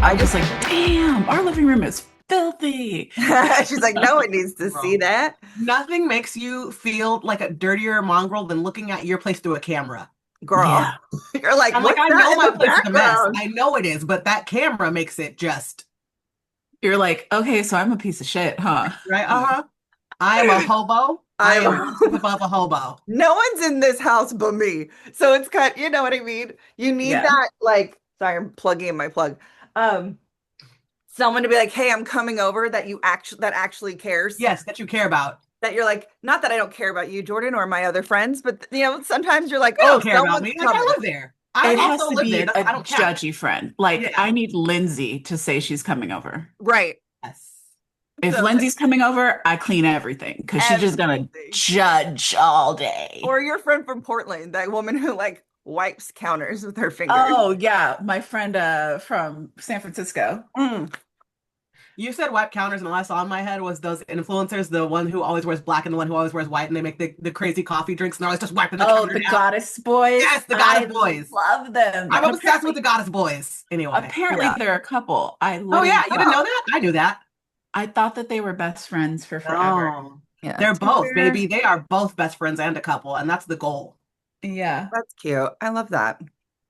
I was like, damn, our living room is filthy. She's like, no one needs to see that. Nothing makes you feel like a dirtier mongrel than looking at your place through a camera. Girl, Yeah. you're like, I'm like, what's I that know in my the place is a mess. background? I know it is, but that camera makes it just You're like, okay, so I'm a piece of shit, huh? right. Uh-huh. I am a hobo. I am one step above a hobo. No one's in this house but me. So it's kind, you know what I mean? You need Yeah. that, like, sorry, I'm plugging in my plug. Someone to be like, hey, I'm coming over that actually cares. Yes, that you care about. That you're like, not that I don't care about you, Jordan, or my other friends, but sometimes you're like, You oh, don't care about someone's me. Like, I coming. live there. I It has also to live be there. a I don't count. judgy friend. Like, Yeah. I need Lindsay to say she's coming over. Right. Yes. If So- Lindsay's coming over, I clean everything because she's just gonna Everything. judge all day. Or your friend from Portland, that woman who like wipes counters with her fingers. Oh yeah, my friend from San Francisco. Mm. You said wipe counters, and all I saw in my head was those influencers, the one who always wears black and the one who always wears white, and they make the crazy coffee drinks, and they're always just wiping the Oh, counter the down. Goddess Boys. Yes, the Goddess I Boys. love them. I'm obsessed Apparently- with the Goddess Boys. Anyway. Apparently, Yeah. they're a couple. Oh yeah, you didn't know that? I knew that. I thought that they were best friends for forever. Oh, Yeah. they're both, Fair. baby. They are both best friends and a couple, and that's the goal. Yeah, That's cute. I love that.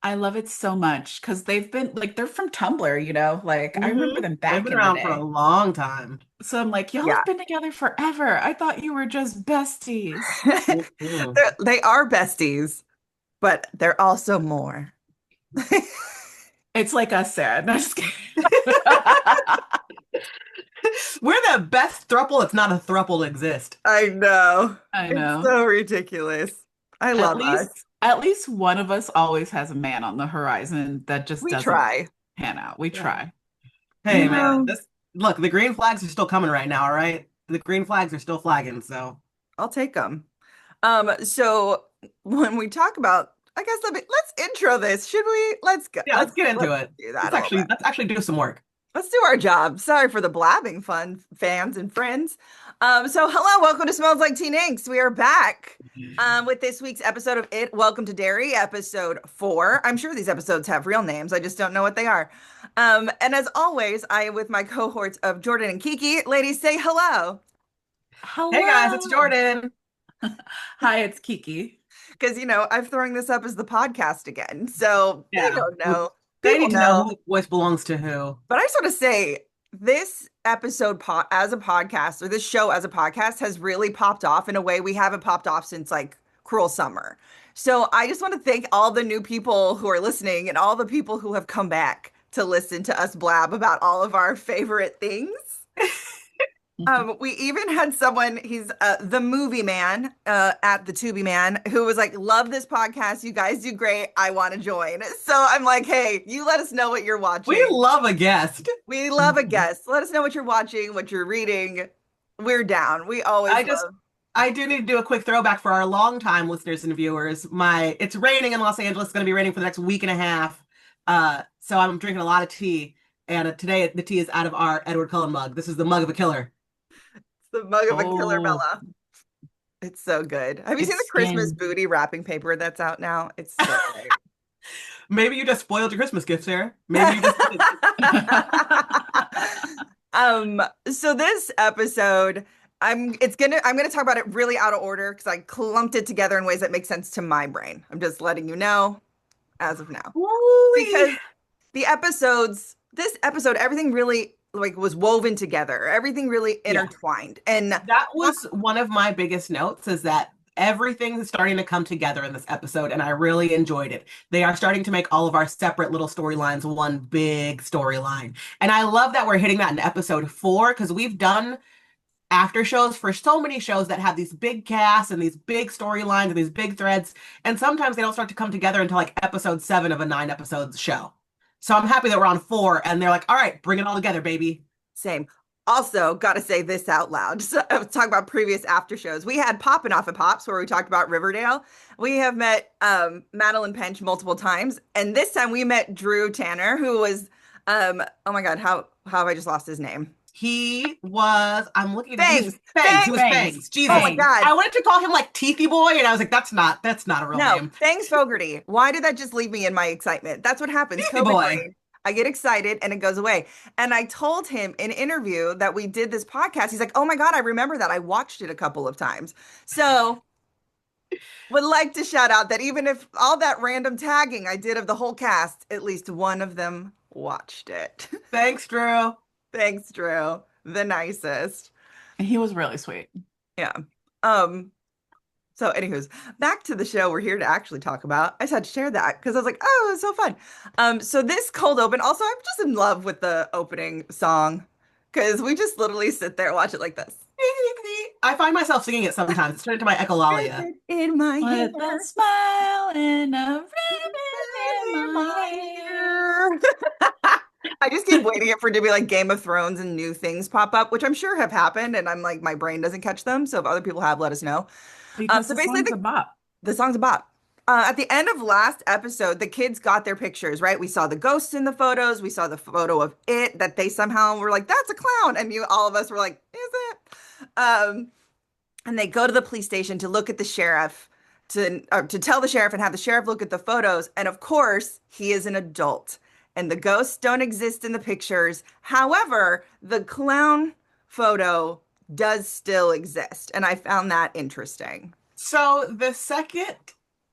I love it so much because they've been like they're from Tumblr, like I remember them They've back been in around the for day. a long time. So I'm like, y'all Yeah. have been together forever. I thought you were just besties. Mhm. They are besties, but they're also more. It's like us, Sarah. No, just kidding. We're the best throuple. It's not a throuple to exist. I know. I It's know. so ridiculous. I love us. At least one of us always has a man on the horizon that just We doesn't try. pan out. We try. Hey, You man, know- look, the green flags are still coming right now, all right? The green flags are still flagging, so. I'll take them. So when we talk about, I guess let's intro this. Should we? Let's go. Yeah, let's get into let's it. Do that. a little bit. Let's actually do some work. Let's do our job. Sorry for the blabbing fun, fans and friends. So hello, welcome to Smells Like Teen Angst. We are back with this week's episode of It. Welcome to Derry, episode 4. I'm sure these episodes have real names. I just don't know what they are. And as always, I am with my cohorts of Jordan and Keiki. Ladies, say hello. Hello. Hey guys, it's Jordan. Hi, it's Keiki. Because, I'm throwing this up as the podcast again. So Yeah. they don't know. They People need to know who voice belongs to who. But I just want to say this episode as a podcast, or this show as a podcast, has really popped off in a way we haven't popped off since like Cruel Summer. So I just want to thank all the new people who are listening and all the people who have come back to listen to us blab about all of our favorite things. We even had someone, he's the movie man at the Tubi Man, who was like, love this podcast. You guys do great. I want to join. So I'm like, hey, you let us know what you're watching. We love a guest. We love a guest. Let us know what you're watching, what you're reading. We're down. We always I do need to do a quick throwback for our longtime listeners and viewers. It's raining in Los Angeles. It's going to be raining for the next week and a half. So I'm drinking a lot of tea. And today the tea is out of our Edward Cullen mug. This is the mug of a killer. the mug of a killer Oh. Bella. It's so good. Have you seen the It's Christmas skin. booty wrapping paper that's out now? It's so great. Maybe you just spoiled your Christmas gift, Sarah. Maybe you just So this episode, I'm gonna talk about it really out of order because I clumped it together in ways that make sense to my brain. I'm just letting you know as of now. Because this episode, everything really like was woven together. Everything really intertwined. And That was one of my biggest notes, is that everything is starting to come together in this episode, and I really enjoyed it. They are starting to make all of our separate little storylines one big storyline. And I love that we're hitting that in episode 4, because we've done after shows for so many shows that have these big casts and these big storylines and these big threads, and sometimes they don't start to come together until like episode 7 of a 9 episodes show. So I'm happy that we're on 4 and they're like, all right, bring it all together, baby. same. Also, got to say this out loud. So, I was talking about previous after shows. We had Poppin' Off at Pops where we talked about Riverdale. We have met Madeline Pench multiple times. And this time we met Drew Tanner, who was, oh my God, how have I just lost his name? He was, I'm looking at Fangs. Fangs. He was Fangs. Fangs. Jesus. Oh my God. I wanted to call him like Teethy Boy, and I was like, that's not a real No, name. Fangs Fogarty. Why did that just leave me in my excitement? That's what happens. Teethy COVID boy. brain. I get excited and it goes away. And I told him in an interview that we did this podcast. He's like, oh my God, I remember that. I watched it a couple of times. So would like to shout out that even if all that random tagging I did of the whole cast, at least one of them watched it. Thanks, Drew. Thanks, Drew. The nicest. And he was really sweet. Yeah. So anywho's back to the show we're here to actually talk about. I just had to share that because I was like, oh, it was so fun. So this cold open, also I'm just in love with the opening song because we just literally sit there and watch it like this. I find myself singing it sometimes. It's turned into my echolalia. In my With hair. a smile and a ribbon in my hair. I just keep waiting for it to be like Game of Thrones and new things pop up, which I'm sure have happened, and I'm like, my brain doesn't catch them. So if other people have, let us know. Because So the basically song's a bop. the song's a bop. At the end of last episode, the kids got their pictures, right? We saw the ghosts in the photos. We saw the photo of it that they somehow were like, that's a clown. And all of us were like, is it? And they go to the police station to look at the sheriff, to tell the sheriff and have the sheriff look at the photos. And of course, he is an adult and the ghosts don't exist in the pictures. However, the clown photo does still exist. And I found that interesting. So the second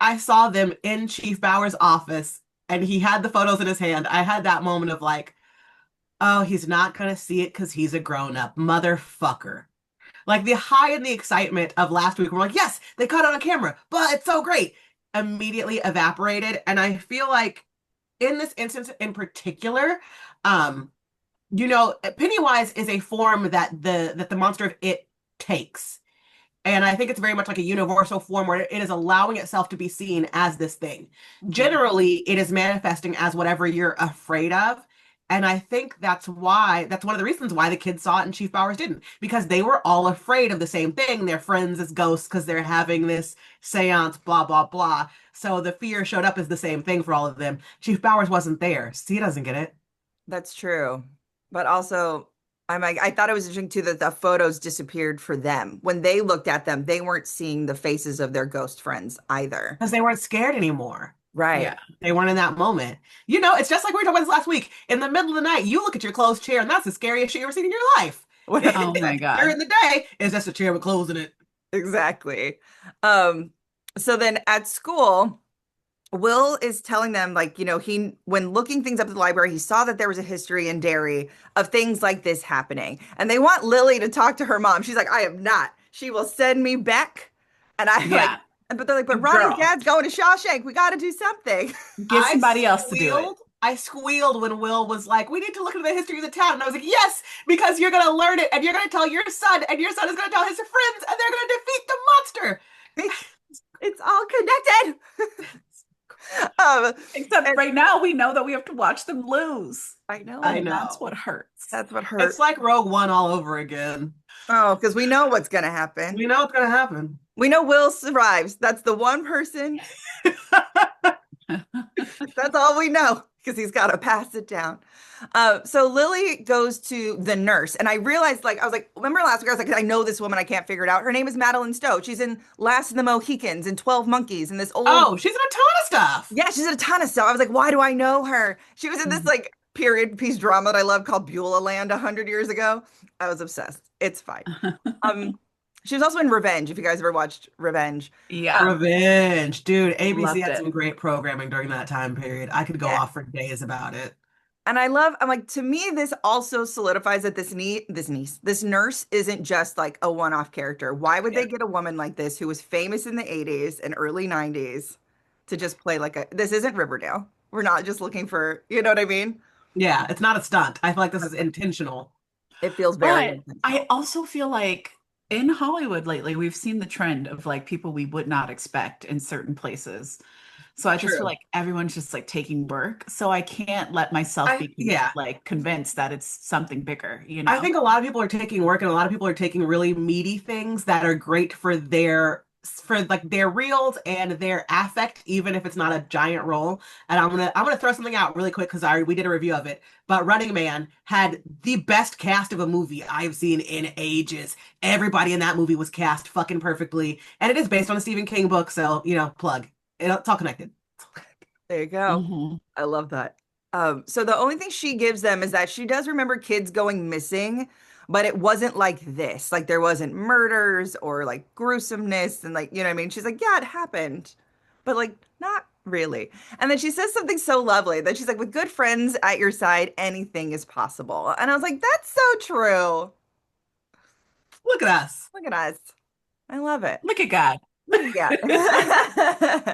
I saw them in Chief Bauer's office and he had the photos in his hand, I had that moment of like, oh, he's not going to see it because he's a grown-up. Motherfucker. Like the high and the excitement of last week, we're like, yes, they caught it on camera, but it's so great. Immediately evaporated. And I feel like in this instance in particular, Pennywise is a form that the monster of it takes. And I think it's very much like a universal form where it is allowing itself to be seen as this thing. Generally, it is manifesting as whatever you're afraid of. And I think that's one of the reasons why the kids saw it and Chief Bowers didn't, because they were all afraid of the same thing. They're friends as ghosts because they're having this seance, blah, blah, blah. So the fear showed up as the same thing for all of them. Chief Bowers wasn't there. So he doesn't get it. That's true. But also, I thought it was interesting too that the photos disappeared for them. When they looked at them, they weren't seeing the faces of their ghost friends either. Because they weren't scared anymore. Right. Yeah. They weren't in that moment. It's just like we were talking about this last week. In the middle of the night, you look at your closed chair, and that's the scariest shit you've ever seen in your life. Oh my God. During the day, it's just a chair with clothes in it. Exactly. So then at school, Will is telling them, like, when looking things up at the library, he saw that there was a history in Derry of things like this happening. And they want Lily to talk to her mom. She's like, I am not. She will send me back. And but they're like, but Ronnie's dad's going to Shawshank. We got to do something. Get somebody else to do it. I squealed when Will was like, we need to look into the history of the town. And I was like, yes, because you're going to learn it and you're going to tell your son and your son is going to tell his friends and they're going to defeat the monster. It's all connected. Except right now we know that we have to watch them lose. I know. That's what hurts. That's what hurts. It's like Rogue One all over again. Oh, because we know what's going to happen. We know what's going to happen. We know Will survives. That's the one person. That's all we know because he's got to pass it down. So Lily goes to the nurse, and I realized, remember last week, I was like, I know this woman, I can't figure it out. Her name is Madeline Stowe. She's in Last of the Mohicans and 12 Monkeys and this old. Oh, she's in a ton of stuff. Yeah, she's in a ton of stuff. I was like, why do I know her? She was in this period piece drama that I love called Beulah Land 100 years ago. I was obsessed. It's fine. She was also in Revenge, if you guys ever watched Revenge. Yeah. Revenge. Dude, ABC Loved had it. some great programming during that time period. I could go off for days about it. And I'm like, to me, this also solidifies that this nurse isn't just like a one-off character. Why would they get a woman like this who was famous in the 80s and early 90s to just play this isn't Riverdale. We're not just looking for, you know what I mean? Yeah, it's not a stunt. I feel like this is intentional. It feels very But intentional. I also feel like in Hollywood lately, we've seen the trend of like people we would not expect in certain places. So I just feel like everyone's just like taking work. So I can't let myself be convinced that it's something bigger, I think a lot of people are taking work and a lot of people are taking really meaty things that are great for their reels and their affect, even if it's not a giant role. And I'm gonna throw something out really quick because we did a review of it. But Running Man had the best cast of a movie I've seen in ages. Everybody in that movie was cast fucking perfectly, and it is based on a Stephen King book. So plug. It's all connected. There you go. Mm-hmm. I love that. So the only thing she gives them is that she does remember kids going missing, but it wasn't like this. Like there wasn't murders or like gruesomeness and like, you know what I mean? She's like, yeah, it happened, but like not really. And then she says something so lovely that she's like, with good friends at your side, anything is possible. And I was like, that's so true. Look at us. Look at us. I love it. Look at God. Look at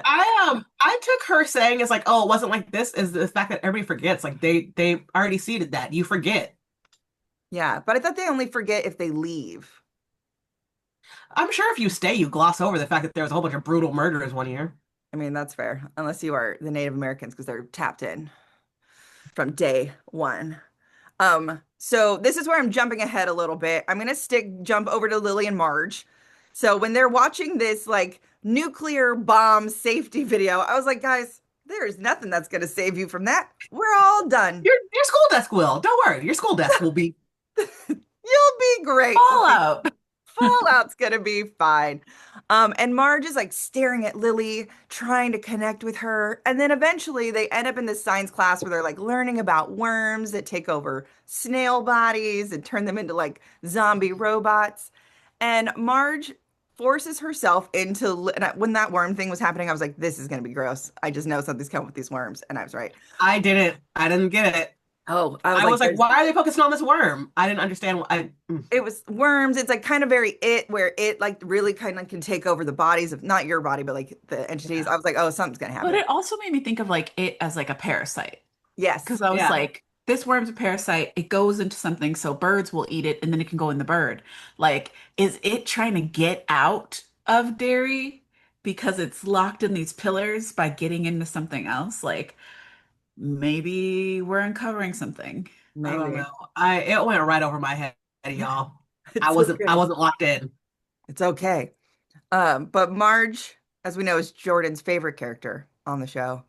I took her saying it's like, oh, it wasn't like this, is the fact that everybody forgets. Like they already seeded that. You forget. Yeah, but I thought they only forget if they leave. I'm sure if you stay, you gloss over the fact that there was a whole bunch of brutal murders one year. I mean, that's fair, unless you are the Native Americans because they're tapped in from day one. So this is where I'm jumping ahead a little bit. I'm gonna jump over to Lily and Marge. So when they're watching this like nuclear bomb safety video, I was like, guys, there's nothing that's gonna save you from that. We're all done. Your school desk will. Don't worry. Your school desk will be. You'll be great. Fallout. Fallout's gonna be fine. And Marge is like staring at Lily, trying to connect with her. And then eventually they end up in this science class where they're like learning about worms that take over snail bodies and turn them into like zombie robots. And Marge forces herself into, when that worm thing was happening, I was like, this is gonna be gross. I just know something's coming with these worms. And I was right. I didn't get it. Oh, I was like, why are they focusing on this worm? I didn't understand. It was worms. It's like kind of very where it like really kind of can take over the bodies of not your body, but like the entities. Yeah. I was like, oh, something's gonna happen. But it also made me think of like it as like a parasite. Yes. Because I was like, this worm's a parasite. It goes into something, so birds will eat it, and then it can go in the bird. Like, is it trying to get out of Derry because it's locked in these pillars by getting into something else? Like, maybe we're uncovering something. I don't Maybe. know. It went right over my head, y'all. It's I wasn't okay. locked in. It's okay. But Marge, as we know, is Jordan's favorite character on the show.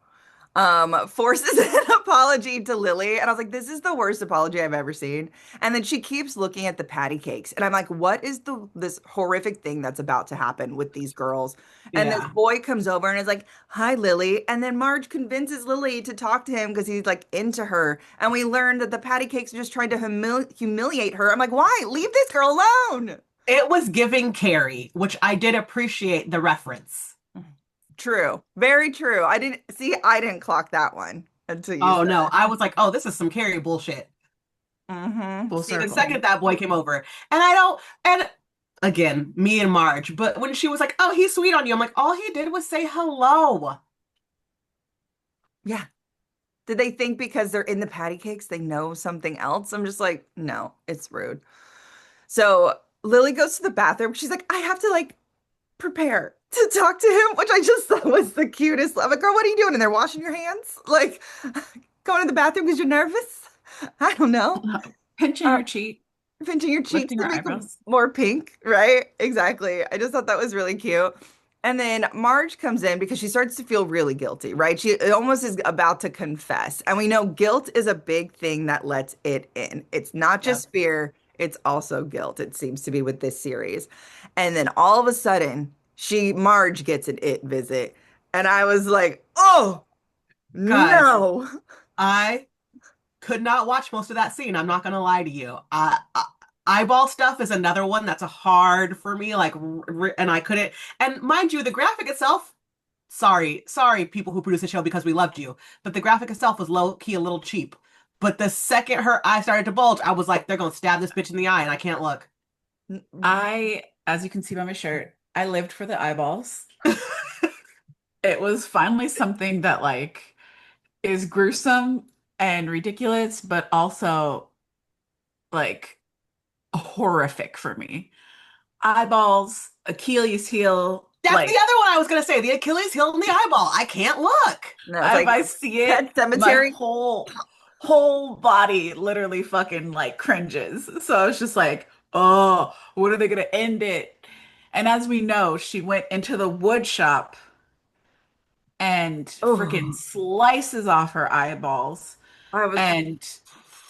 Forces an apology to Lily, and I was like, this is the worst apology I've ever seen. And then she keeps looking at the patty cakes, and I'm like, what is this horrific thing that's about to happen with these girls? And this Yeah. boy comes over and is like, hi, Lily. And then Marge convinces Lily to talk to him because he's like into her. And we learned that the patty cakes are just trying to humiliate her. I'm like, why? Leave this girl alone. It was giving Carrie, which I did appreciate the reference. True. Very true. I didn't clock that one until you Oh said no, it. I was like, oh, this is some Carrie bullshit. Full See, the circle. second that boy came over, and again, me and Marge, but when she was like, oh, he's sweet on you, I'm like, all he did was say hello. Yeah. Did they think because they're in the patty cakes, they know something else? I'm just like, no, it's rude. So Lily goes to the bathroom. She's like, I have to like prepare to talk to him, which I just thought was the cutest. I'm like, girl, what are you doing in there? Washing your hands? Like going to the bathroom because you're nervous? I don't know. Pinching your cheek, Pinching your cheeks lifting to your make them eyebrows. more pink, right? Exactly. I just thought that was really cute. And then Marge comes in because she starts to feel really guilty, right? She almost is about to confess. And we know guilt is a big thing that lets it in. It's not Yep. just fear, it's also guilt, it seems to be with this series. And then all of a sudden, Marge gets an it visit. And I was like, oh, Guys, no. I could not watch most of that scene. I'm not gonna lie to you. Eyeball stuff is another one that's hard for me. Like, and I couldn't. And mind you, the graphic itself. Sorry, people who produce the show because we loved you, but the graphic itself was low key a little cheap. But the second her eye started to bulge, I was like, they're gonna stab this bitch in the eye, and I can't look. As you can see by my shirt, I lived for the eyeballs. It was finally something that like is gruesome and ridiculous, but also like horrific for me. Eyeballs, Achilles heel. That's Like, the other one I was gonna say. The Achilles heel and the eyeball. I can't look. No, it's if like I see it, Pet Cemetery. my whole body literally fucking like cringes. So I was just like, oh, when are they gonna end it? And as we know, she went into the wood shop and freaking Oh, slices off her eyeballs. I was And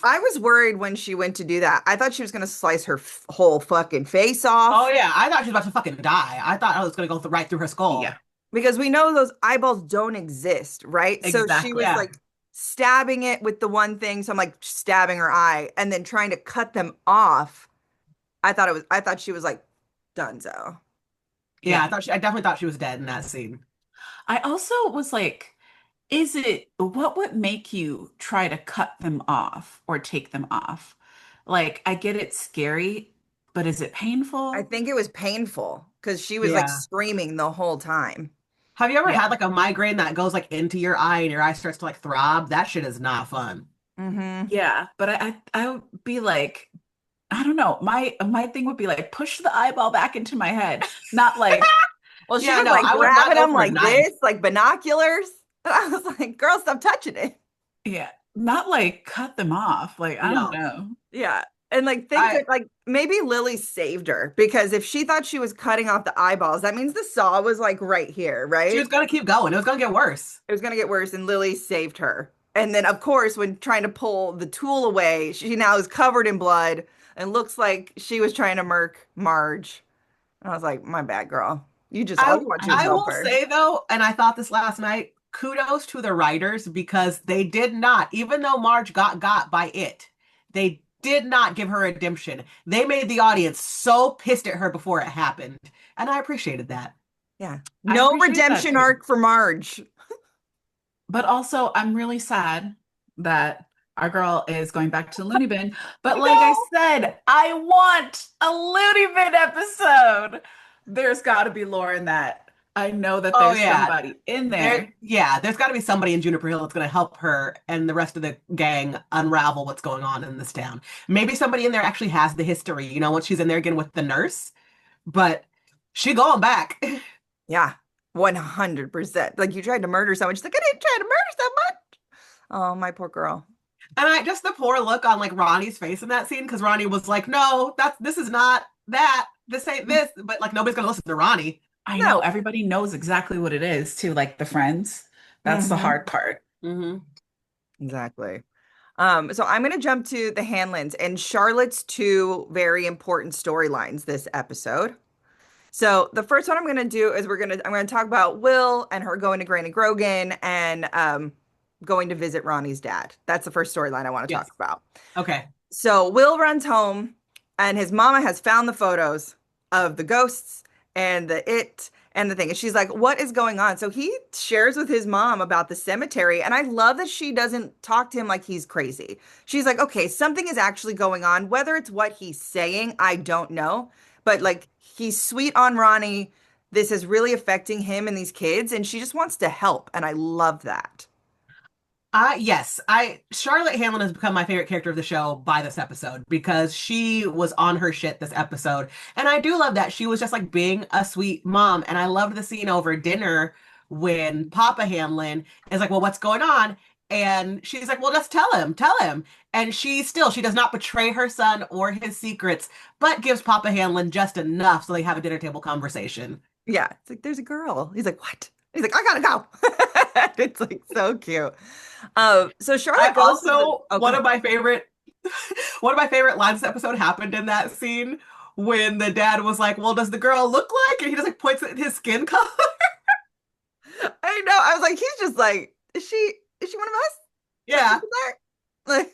I was worried when she went to do that. I thought she was gonna slice her whole fucking face off Oh yeah, I thought she was about to fucking die. I thought I was gonna go right through her skull. yeah, because we know those eyeballs don't exist, right? So she exactly. was Yeah. like stabbing it with the one thing. So I'm like stabbing her eye and then trying to cut them off. I thought she was like donezo. Yeah, I definitely thought she was dead in that scene. I also was like, what would make you try to cut them off or take them off? Like, I get it's scary, but is it I painful? think it was painful because she was like Yeah. screaming the whole time. Have you ever Yeah. had like a migraine that goes like into your eye and your eye starts to like throb? That shit is not fun. Mm-hmm. Yeah, but I would be like, I don't know. My thing would be like push the eyeball back into my head, not like Well, she Yeah, was no, like I would not grabbing go them for a like knife. this, like binoculars. And I was like, girl, stop touching it. yeah, not like cut them off. Like I don't No. know. Yeah. And like think I that like maybe Lily saved her because if she thought she was cutting off the eyeballs, that means the saw was like right here, She right? was gonna keep going. It was gonna get worse. It was gonna get worse, and Lily saved her. And then of course, when trying to pull the tool away, she now is covered in blood and looks like she was trying to murk Marge. And I was like, my bad, girl. All I you want to do is I help will her. say though, and I thought this last night, kudos to the writers because they did not, even though Marge got by it, they did not give her redemption. They made the audience so pissed at her before it happened. And I appreciated that. Yeah. I No appreciate that redemption too. arc for Marge. But also, I'm really sad that our girl is going back to the loony bin. But like I No. said, I want a loony bin episode. There's got to be lore in that. I know that Oh there's yeah. somebody in there. There's got to be somebody in Juniper Hill that's going to help her and the rest of the gang unravel what's going on in this town. Maybe somebody in there actually has the history, once she's in there again with the nurse, but she going back. Yeah. 100%. Like you tried to murder someone. She's like, I didn't try to murder someone. Oh, my poor girl. And I just the poor look on like Ronnie's face in that scene because Ronnie was like, "No, this is not that. This ain't this." But like nobody's gonna listen to Ronnie. I know No. everybody knows exactly what it is too, like the friends. That's the Mhm. hard part. Mm-hmm. Exactly. So I'm going to jump to the Hanlons and Charlotte's two very important storylines this episode. So the first one I'm going to do is I'm going to talk about Will and her going to Granny Grogan and going to visit Ronnie's dad. That's the first storyline I want to Yes. talk about. Okay. So Will runs home and his mama has found the photos of the ghosts and the thing. And she's like, what is going on? So he shares with his mom about the cemetery. And I love that she doesn't talk to him like he's crazy. She's like, okay, something is actually going on. Whether it's what he's saying, I don't know. But like, he's sweet on Ronnie. This is really affecting him and these kids. And she just wants to help. And I love that. Yes, Charlotte Hanlon has become my favorite character of the show by this episode because she was on her shit this episode. And I do love that she was just like being a sweet mom. And I loved the scene over dinner when Papa Hanlon is like, well, what's going on? And she's like, well, just tell him. And she does not betray her son or his secrets, but gives Papa Hanlon just enough so they have a dinner table conversation. Yeah. It's like, there's a girl. He's like, what? He's like, I gotta go. It's like so cute. So Charlotte goes to one of my favorite one of my favorite lines this episode happened in that scene when the dad was like, well, does the girl look like? And he just like points at his skin color. I know. I was like, he's just like, is she one of us? Yeah. Like,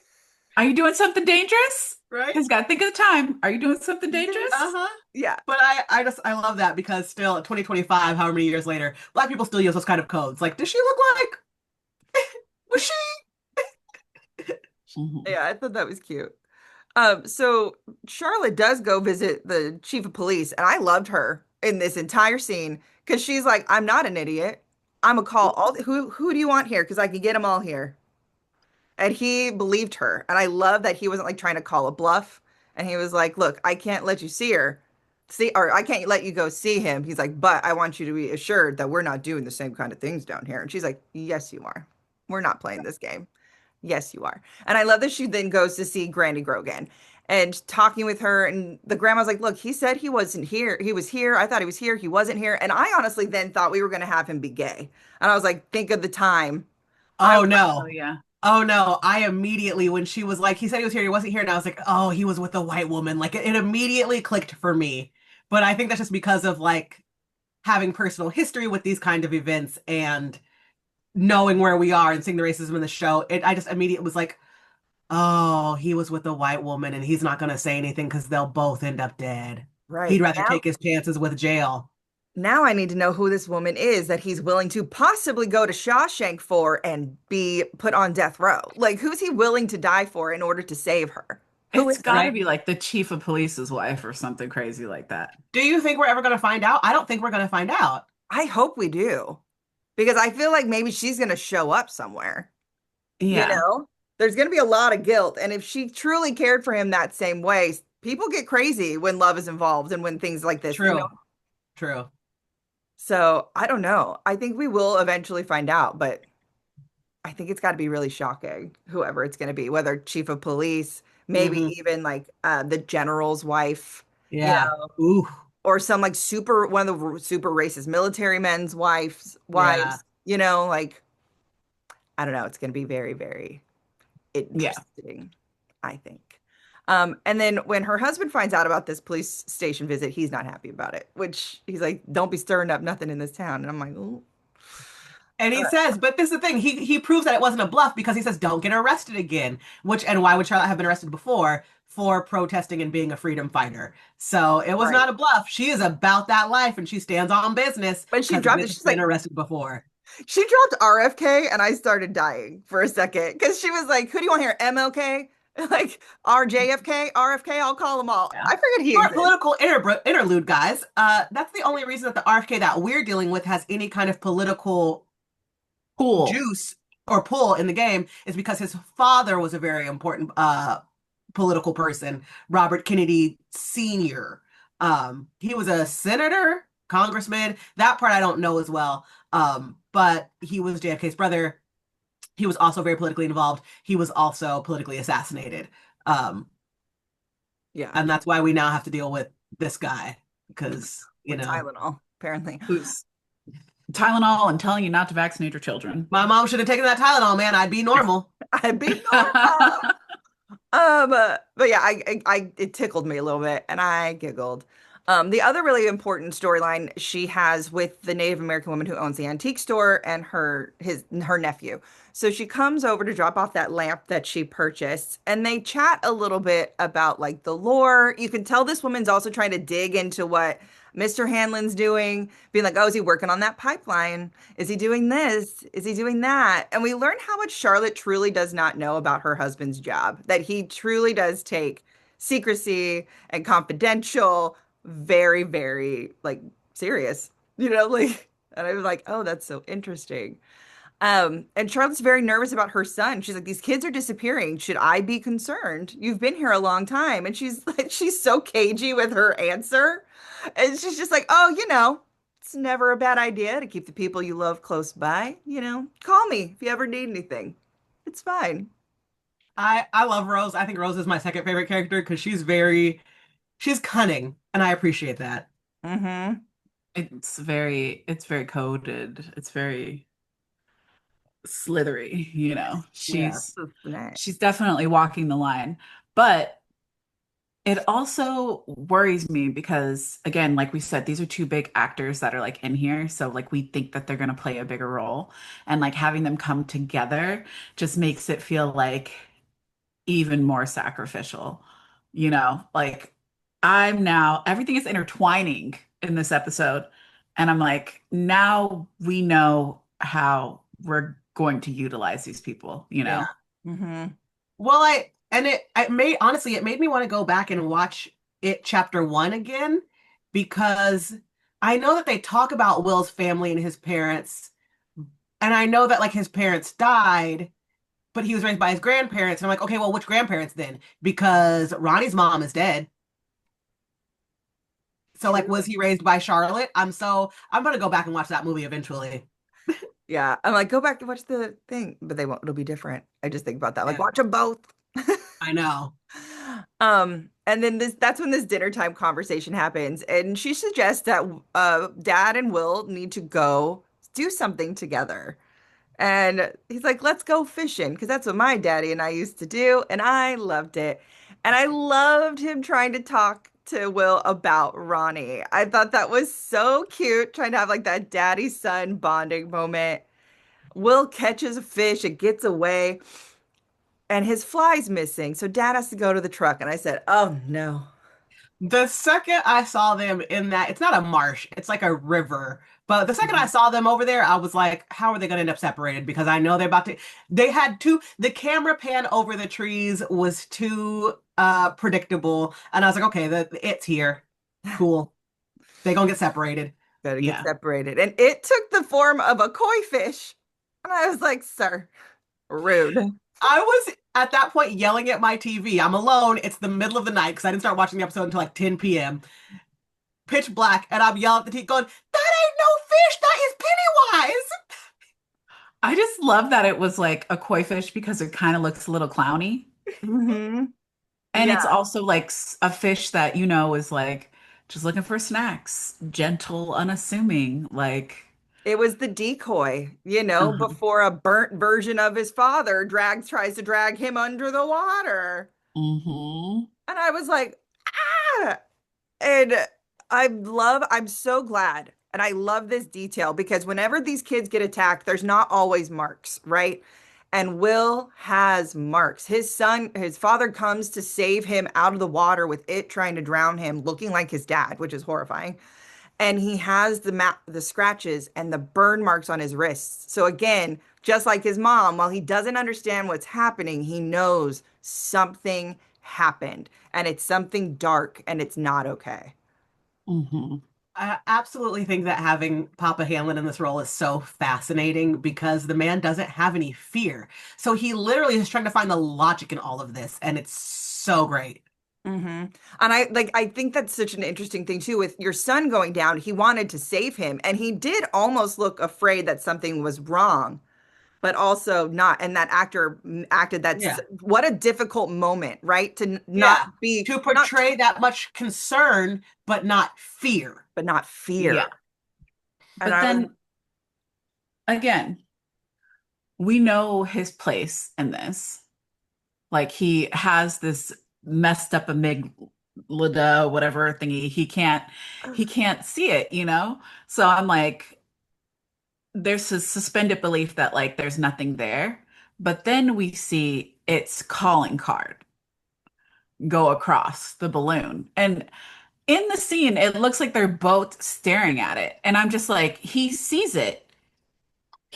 Are you doing something dangerous? Right? Because gotta think of the time. Are you doing something dangerous? Uh-huh. yeah. But I love that because still at 2025, however many years later, Black people still use those kind of codes. Like, does she look like was she? Mhm. Yeah, I thought that was cute. So Charlotte does go visit the chief of police, and I loved her in this entire scene because she's like, I'm not an idiot. I'm gonna call who do you want here? Because I can get them all here. And he believed her. And I love that he wasn't like trying to call a bluff. And he was like, look, I can't let you see her. Or I can't let you go see him. He's like, but I want you to be assured that we're not doing the same kind of things down here. And she's like, yes, you are. We're not playing this game. Yes, you are. And I love that she then goes to see Granny Grogan and talking with her. And the grandma's like, look, he said he wasn't here. He was here. I thought he was here. He wasn't here. And I honestly then thought we were going to have him be gay. And I was like, think of the time. Oh no. Oh yeah. Oh no, I immediately, when she was like, he said he was here, he wasn't here, and I was like, oh, he was with a white woman. Like, it immediately clicked for me. But I think that's just because of like having personal history with these kind of events and knowing where we are and seeing the racism in the show, I just immediately was like, oh, he was with a white woman and he's not going to say anything because they'll both end up dead. He'd Right. rather take his chances with jail. Now I need to know who this woman is that he's willing to possibly go to Shawshank for and be put on death row. Like, who's he willing to die for in order to save her? Who It's is got it? to Right? be like the chief of police's wife or something crazy like that. Do you think we're ever going to find out? I don't think we're going to find out. I hope we do because I feel like maybe she's going to show up somewhere. You Yeah. know, there's going to be a lot of guilt. And if she truly cared for him that same way, people get crazy when love is involved and when things like this, you know? True. True. So I don't know. I think we will eventually find out, but I think it's got to be really shocking, whoever it's going to be, whether chief of police, maybe Hmm. even like the general's wife, you Yeah. know, Ooh. or some like one of the super racist military men's Yeah. wives, you know, like I don't know. It's going to be very, very Yeah. interesting, I think. And then when her husband finds out about this police station visit, he's not happy about it, which he's like, don't be stirring up nothing in this town. And I'm like, oh, And he says, but this is the thing. He proves that it wasn't a bluff because he says, "Don't get arrested again." And why would Charlotte have been arrested before for protesting and being a freedom fighter? So it was right. not a bluff. She is about that life and she stands on business But she because dropped it. bitch has She's been like, arrested before. she dropped RFK, and I started dying for a second because she was like, who do you want here? MLK? Like RJFK, RFK, I'll call them all. Yeah. I forget he For a exists. political interlude, guys, that's the only reason that the RFK that we're dealing with has any kind of political Cool. juice or pull in the game is because his father was a very important political person, Robert Kennedy Sr. He was a senator, congressman. That part I don't know as well. But he was JFK's brother. He was also very politically involved. He was also politically assassinated. Um, Yeah, and that's why we now have to deal with this guy because, with Tylenol, apparently. Who's Tylenol and telling you not to vaccinate your children. my mom should have taken that Tylenol, man. I'd be normal. I'd be normal. But yeah, it tickled me a little bit and I giggled. The other really important storyline she has with the Native American woman who owns the antique store and her nephew. So she comes over to drop off that lamp that she purchased and they chat a little bit about like the lore. You can tell this woman's also trying to dig into what Mr. Hanlon's doing, being like, oh, is he working on that pipeline? Is he doing this? Is he doing that? And we learn how much Charlotte truly does not know about her husband's job, that he truly does take secrecy and confidential very, very like serious, you know, like, and I was like, oh, that's so interesting. And Charlotte's very nervous about her son. She's like, these kids are disappearing. Should I be concerned? You've been here a long time. And she's like, she's so cagey with her answer. And she's just like, oh, it's never a bad idea to keep the people you love close by. Call me if you ever need anything. It's fine. I love Rose. I think Rose is my second favorite character because she's cunning, and I appreciate that. Mm-hmm. It's very coded. It's very slithery, Yeah. She's definitely walking the line. But it also worries me because, again, like we said, these are two big actors that are like in here. So like we think that they're going to play a bigger role. And like having them come together just makes it feel like even more sacrificial. Like everything is intertwining in this episode. And I'm like, now we know how we're going to utilize these people, Yeah. Mm-hmm. Well, it made me want to go back and watch it chapter one again because I know that they talk about Will's family and his parents, and I know that like his parents died, but he was raised by his grandparents. And I'm like, okay, well, which grandparents then? Because Ronnie's mom is dead. So like, was he raised by Charlotte? I'm gonna go back and watch that movie eventually. Yeah. I'm like, go back and watch the thing, but they won't, it'll be different. I just think about that. Like, Yeah, watch them both. I know. And then that's when this dinner time conversation happens, and she suggests that Dad and Will need to go do something together. And he's like, let's go fishing, because that's what my daddy and I used to do, and I loved it. And I loved him trying to talk to Will about Ronnie. I thought that was so cute, trying to have like that daddy son bonding moment. Will catches a fish, it gets away, and his fly's missing. So dad has to go to the truck. And I said, oh no. The second I saw them in that, it's not a marsh, it's like a river. But the second I Mhm. saw them over there, I was like, how are they going to end up separated? Because I know they're about to, they had two, the camera pan over the trees was too predictable. And I was like, okay, it's here. Cool. They gonna get separated. Gotta get Yeah. separated. And it took the form of a koi fish. And I was like, sir, rude. I was at that point yelling at my TV. I'm alone. It's the middle of the night because I didn't start watching the episode until like 10 p.m. Pitch black, and I'm yelling at the TV going, that ain't no fish, that is Pennywise. I just love that it was like a koi fish because it kind of looks a little clowny. Hmm. And Yeah. it's also like a fish that, is like just looking for snacks, gentle, unassuming. Like, It was the decoy, uh-huh. before a burnt version of his father tries to drag him under the water. Hmm. And I was like, ah. And I'm so glad. And I love this detail because whenever these kids get attacked, there's not always marks, right? And Will has marks. His father comes to save him out of the water with it trying to drown him, looking like his dad, which is horrifying. And he has the scratches and the burn marks on his wrists. So again, just like his mom, while he doesn't understand what's happening, he knows something happened and it's something dark and it's not okay. Hmm. I absolutely think that having Papa Hamlin in this role is so fascinating because the man doesn't have any fear. So he literally is trying to find the logic in all of this, and it's so great. Hmm. And I think that's such an interesting thing too with your son going down. He wanted to save him and he did almost look afraid that something was wrong, but also not. And that actor acted that's Yeah. what a difficult moment, right? To Yeah. not be To not portray that much concern, but not fear. but not Yeah. fear. And But I was then again, we know his place in this. Like he has this messed up amygdala, whatever thingy. He can't see it. So I'm like, there's a suspended belief that like there's nothing there. But then we see its calling card go across the balloon. And in the scene, it looks like they're both staring at it. And I'm just like, he sees it.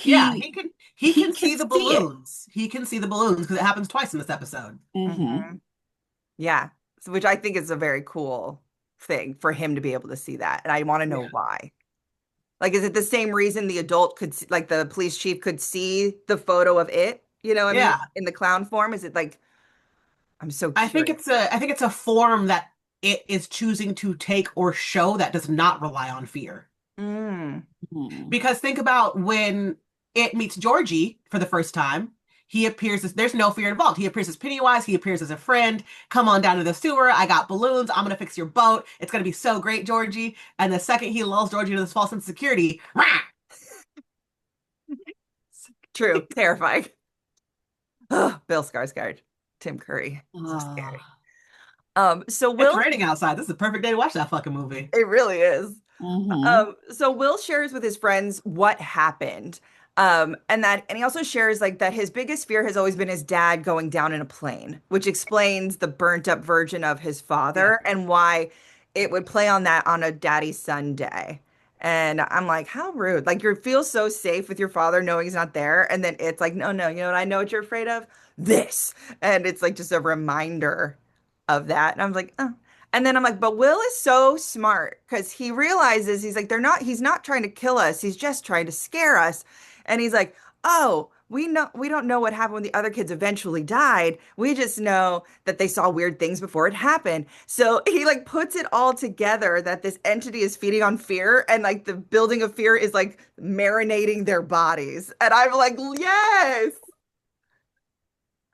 Yeah, He he he can can see the see it. balloons. He can see the balloons because it happens twice in this episode. Hmm. Mhm. Yeah. Which I think is a very cool thing for him to be able to see that. And I want to know Yeah. why. Like, is it the same reason the adult could see, like the police chief could see the photo of it? You know what I mean? Yeah. In the clown form? Is it like, I'm so curious. I think it's a form that it is choosing to take or show that does not rely on fear. Mm. Because think about when it meets Georgie for the first time. He appears as there's no fear involved. He appears as Pennywise. He appears as a friend. Come on down to the sewer. I got balloons. I'm gonna fix your boat. It's gonna be so great, Georgie. And the second he lulls Georgie into this false sense of security, rah! True. Terrifying. Ugh, Bill Skarsgård, Tim Curry. So scary. Ah. So It's Will, raining outside. This is a perfect day to watch that fucking movie. it really is. Hmm. So Will shares with his friends what happened. And he also shares like that his biggest fear has always been his dad going down in a plane, which explains the burnt up version of his Yeah. father and why it would play on that on a daddy son day. And I'm like, how rude. Like you feel so safe with your father knowing he's not there. And then it's like, no, no, you know what I know what you're afraid of? This. And it's like just a reminder of that. And I'm like, oh. And then I'm like, but Will is so smart because he realizes he's not trying to kill us. He's just trying to scare us. And he's like, oh, we don't know what happened when the other kids eventually died. We just know that they saw weird things before it happened. So he like puts it all together that this entity is feeding on fear and like the building of fear is like marinating their bodies. And I'm like, yes.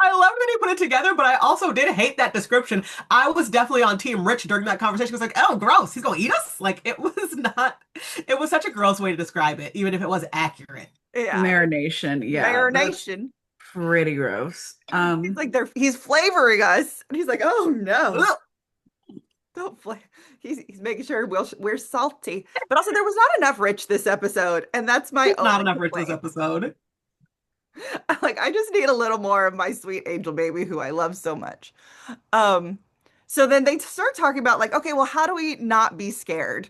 I love that he put it together, but I also did hate that description. I was definitely on Team Rich during that conversation. I was like, oh, gross. He's gonna eat us? Like, it was not, it was such a gross way to describe it, even if it was accurate. Yeah. Marination. Yeah, that's Marination. pretty gross. He's like he's flavoring us. And he's like, oh no. Ugh. Don't flavor. He's making sure we're salty. But also there was not enough Rich this episode. And that's my Not only enough Rich this complaint. episode. I just need a little more of my sweet angel baby who I love so much. Um, so then they start talking about like, okay, well, how do we not be scared?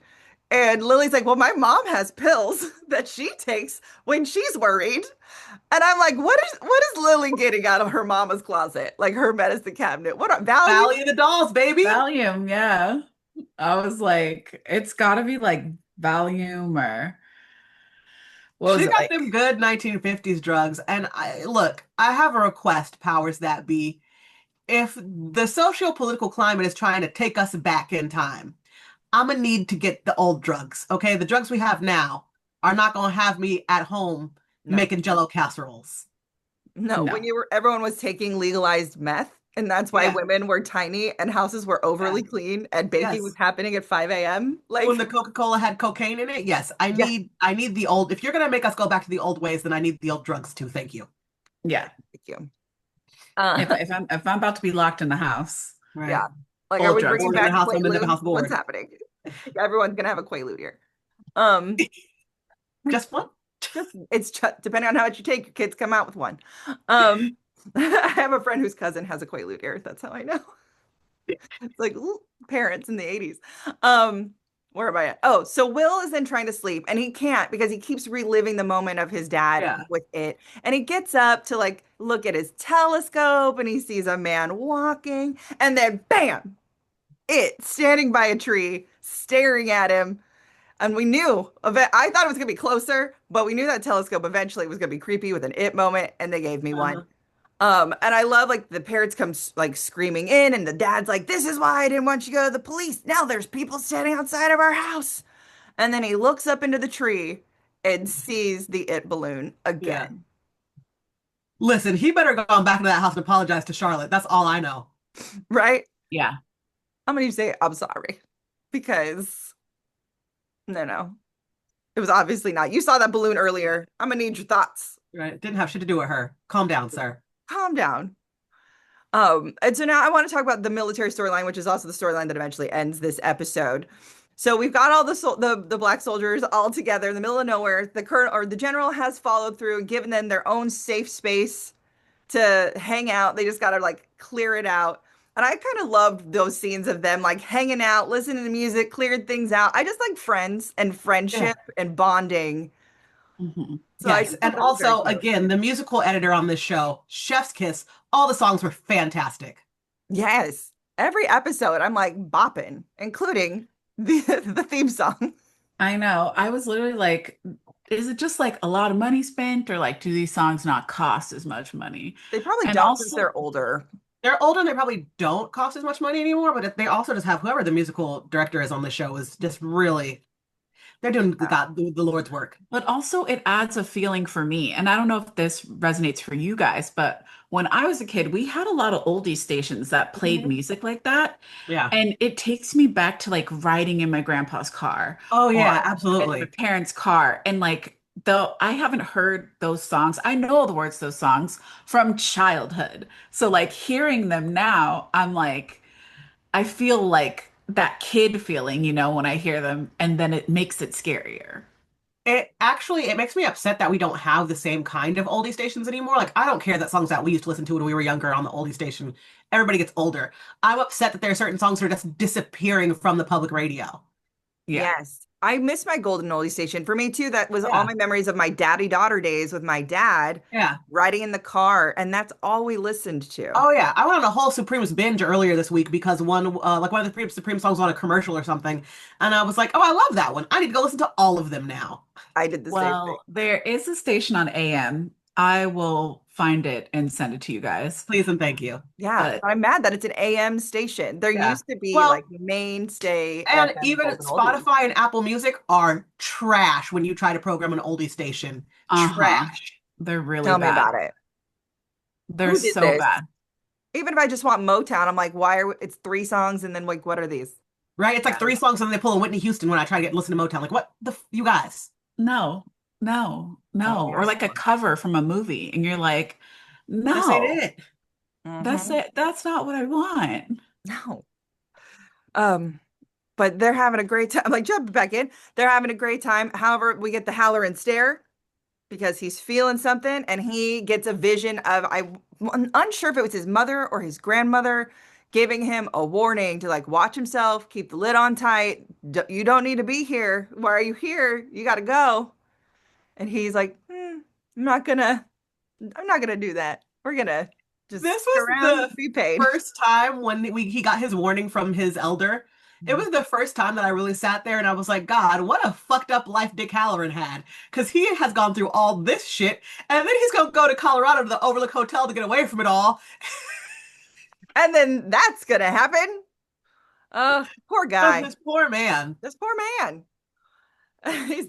And Lily's like, well, my mom has pills that she takes when she's worried. And I'm like, what is Lily getting out of her mama's closet? Like her medicine cabinet? What are value? Valley of the Dolls, baby. Valium, yeah. I was like, it's gotta be like Valium or what was She it got like? them good 1950s drugs. And I have a request, powers that be. If the socio-political climate is trying to take us back in time, I'm gonna need to get the old drugs. Okay, the drugs we have now are not gonna have me at home No, making Jello casseroles. no. When No. everyone was taking legalized meth, and that's why Yeah, women were tiny and houses were yeah, overly clean and baking was yes. happening at 5 a.m. When the Like, Coca-Cola had cocaine in it, yes, yeah, I need the old. If you're gonna make us go back to the old ways, then I need the old drugs too. Thank you. Yeah. thank you. If I'm about to be locked in the house, Yeah. Right. Like, are old we drugs. bringing Bored in the back house, I'm in the Quaalude? house What's bored. happening? Everyone's gonna have a Quaalude here. Um, Just one. depending on how much you take, your kids come out with one. Um, I have a friend whose cousin has a Quaalude ear. That's how I know. It's like ooh, parents in the 80s. Um, where am I at? Oh, so Will is then trying to sleep and he can't because he keeps reliving the moment of his dad Yeah. with it. And he gets up to like look at his telescope and he sees a man walking, and then bam, it standing by a tree, staring at him. And we knew of it. I thought it was gonna be closer, but we knew that telescope eventually was gonna be creepy with an it moment, and they gave me one. Uh-huh. And I love like the parents come like screaming in, and the dad's like, "This is why I didn't want you to go to the police. Now there's people standing outside of our house." And then he looks up into the tree and sees the it balloon Yeah. again. Listen, he better go on back to that house and apologize to Charlotte. That's all I know. Right? yeah. I'm gonna say I'm sorry because no. It was obviously not. You saw that balloon earlier. I'm gonna need your thoughts. Right. Didn't have shit to do with her. Calm down, sir. Calm down. And so now I want to talk about the military storyline, which is also the storyline that eventually ends this episode. So we've got all the black soldiers all together in the middle of nowhere. The colonel or the general has followed through and given them their own safe space to hang out. They just got to like clear it out. And I kind of loved those scenes of them like hanging out, listening to music, clearing things out. I just like friends and Yeah. friendship and bonding. hmm So I Yes. just And thought that was very also, cute. again, the musical editor on this show, Chef's Kiss, all the songs were fantastic. Yes. Every episode, I'm like bopping, including the the theme song. I know. I was literally like, is it just like a lot of money spent, or like do these songs not cost as much money? They probably And don't since also, they're older. They're older and they probably don't cost as much money anymore, but they also just have whoever the musical director is on the show is just really, they're doing the Lord's work. but also it adds a feeling for me. And I don't know if this resonates for you guys, but when I was a kid, we had a lot of oldie stations that played Mhm. music like that. Yeah. And it takes me back to like riding in my grandpa's car Oh, or yeah, in my absolutely. parents' car. And like, though I haven't heard those songs, I know the words to those songs from childhood. So like hearing them now, I'm like, I feel like that kid feeling, when I hear them, and then it makes it scarier. It makes me upset that we don't have the same kind of oldie stations anymore. Like, I don't care that songs that we used to listen to when we were younger on the oldie station, everybody gets older. I'm upset that there are certain songs that are just disappearing from the public radio. Yeah. Yes. I miss my golden oldie station. For me too, that was all Yeah. my memories of my daddy-daughter days with my dad Yeah. riding in the car, and that's all we listened to. Oh yeah, I went on a whole Supremes binge earlier this week because one of the Supreme songs was on a commercial or something, and I was like, oh, I love that one. I need to go listen to all of them now. I did the same thing. Well, there is a station on AM. I will find it and send it to you guys. Please and thank you. Yeah, But but I'm mad that it's an AM station. There Yeah. used to be Well, like mainstay and FM even golden oldies. Spotify and Apple Music are trash when you try to program an oldie station. uh-huh. Trash. They're really Tell me bad. about it. They're Who did so this? bad. Even if I just want Motown, I'm like, why are it's three songs and then like what are these? Right? It's like Yeah. 3 songs and then they pull a Whitney Houston when I try to listen to Motown. Like, what you guys? No, no, Oh, no. Or like a cover from a movie, and you're like, this ain't no, it. that's Mhm. it. That's not what I want. No. But they're having a great time. Like jumping back in, they're having a great time. However, we get the Howler and Stare because he's feeling something and he gets a vision of, I'm unsure if it was his mother or his grandmother giving him a warning to like watch himself, keep the lid on tight. You don't need to be here. Why are you here? You got to go. And he's like, I'm not gonna do that. We're gonna just This sit was around, the be paid. first time when he got his warning from his elder. It was the first time that I really sat there and I was like, God, what a fucked up life Dick Halloran had. Because he has gone through all this shit, and then he's going to go to Colorado to the Overlook Hotel to get away from it all. And then that's gonna happen. Poor guy. This poor man. This poor man. He's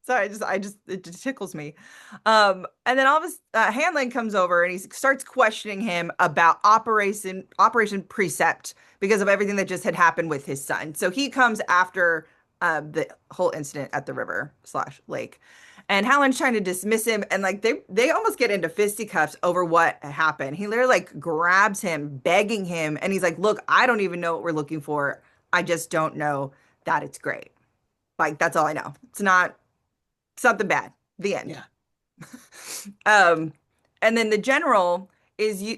sorry, it just tickles me. And then all of a Hanlon comes over and he starts questioning him about Operation Precept because of everything that just had happened with his son. So he comes after the whole incident at the river/lake. And Hallen's trying to dismiss him, and like they almost get into fisticuffs over what happened. He literally like grabs him, begging him, and he's like, "Look, I don't even know what we're looking for. I just don't know that it's great. Like that's all I know. It's not something bad." The end. Yeah. And then the general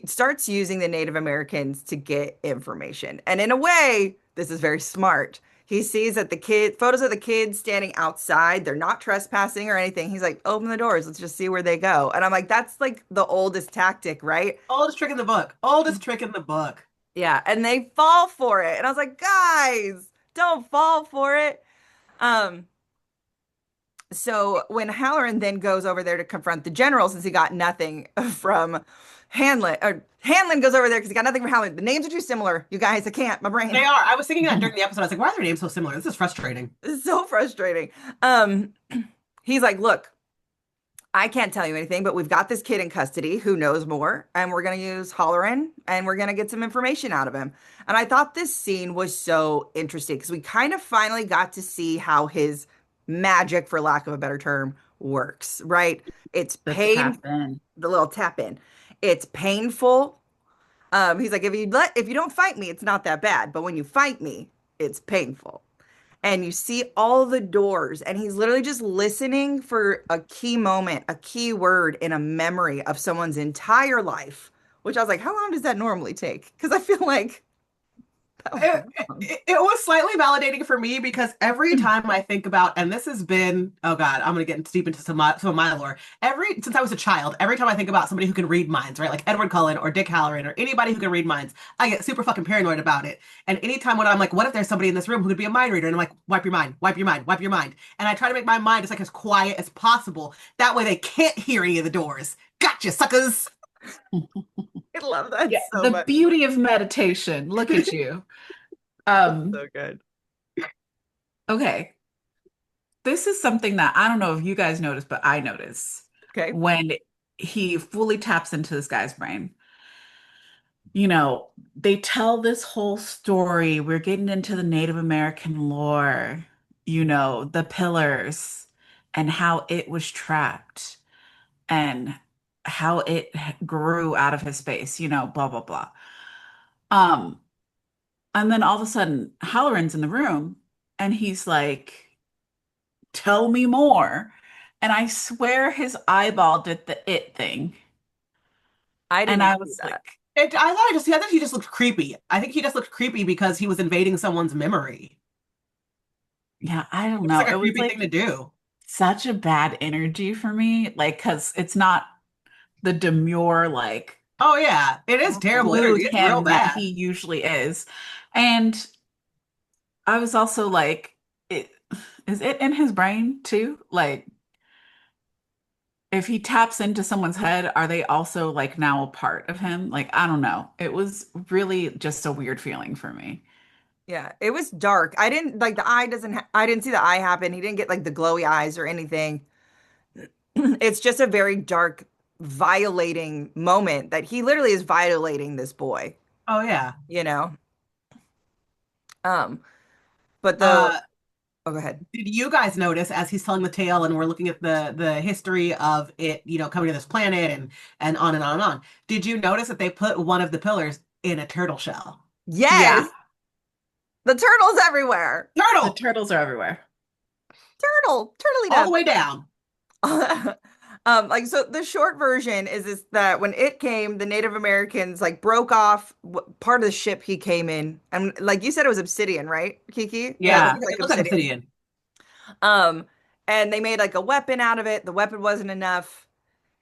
starts using the Native Americans to get information, and in a way, this is very smart. He sees that photos of the kids standing outside, they're not trespassing or anything. He's like, open the doors. Let's just see where they go. And I'm like, that's like the oldest tactic, right? Oldest trick in the book. Oldest trick in the book. Yeah. And they fall for it. And I was like, guys, don't fall for it. So when Halloran then goes over there to confront the general, since he got nothing from Hanlon, or Hanlon goes over there because he got nothing from Halloran. The names are too similar. You guys, I can't. My brain. They are. I was thinking that during the episode. I was like, why are their names so similar? This is frustrating. It's so frustrating. He's like, look, I can't tell you anything, but we've got this kid in custody who knows more, and we're going to use Halloran, and we're going to get some information out of him. And I thought this scene was so interesting because we kind of finally got to see how his magic, for lack of a better term, works, right? It's pain, the little tap in. It's painful. He's like, if you don't fight me, it's not that bad. But when you fight me, it's painful. And you see all the doors, and he's literally just listening for a key moment, a key word in a memory of someone's entire life, which I was like, how long does that normally take? Because I feel like it was slightly validating for me because every time I think about, and this has been, oh God, I'm going to get deep into some of my lore. Since I was a child, every time I think about somebody who can read minds, right? Like Edward Cullen or Dick Halloran or anybody who can read minds, I get super fucking paranoid about it. And anytime when I'm like, what if there's somebody in this room who could be a mind reader? And I'm like, wipe your mind, wipe your mind, wipe your mind. And I try to make my mind as quiet as possible. That way they can't hear any of the doors. Gotcha, suckers. I love that so the much. beauty of meditation. Look at you. So good. Okay. This is something that I don't know if you guys noticed, but I noticed. Okay. When he fully taps into this guy's brain. You know, they tell this whole story. We're getting into the Native American lore, the pillars and how it was trapped and how it grew out of his space, blah, blah, blah. And then all of a sudden, Halloran's in the room and he's like, tell me more. And I swear his eyeball did the it thing. I didn't I see was that. like, I think he just looked creepy. I think he just looked creepy because he was invading someone's memory. yeah, I don't know. It's like a It was creepy like thing to do. such a bad energy for me. Like, because it's not the demure, like, Oh yeah, it is terrible glued energy. It's real him that bad. he usually is. And I was also like, is it in his brain too? Like, if he taps into someone's head, are they also like now a part of him? Like, I don't know. It was really just a weird feeling for me. Yeah, it was dark. I didn't like I didn't see the eye happen. He didn't get like the glowy eyes or anything. It's just a very dark, violating moment that he literally is violating this boy, Oh yeah. you know? Um, but Uh, oh, go ahead. did you guys notice as he's telling the tale and we're looking at the history of it, coming to this planet and on and on and on? Did you notice that they put one of the pillars in a turtle shell? Yes, Yeah, the turtles everywhere. the Turtle! turtles are everywhere. Turtly all dove. the way down. Like so the short version is that when it came, the Native Americans like broke off part of the ship he came in, and like you said, it was obsidian, right, Kiki? Yeah, it Yeah. looked like It looks like obsidian. obsidian. Um, and they made like a weapon out of it. The weapon wasn't enough,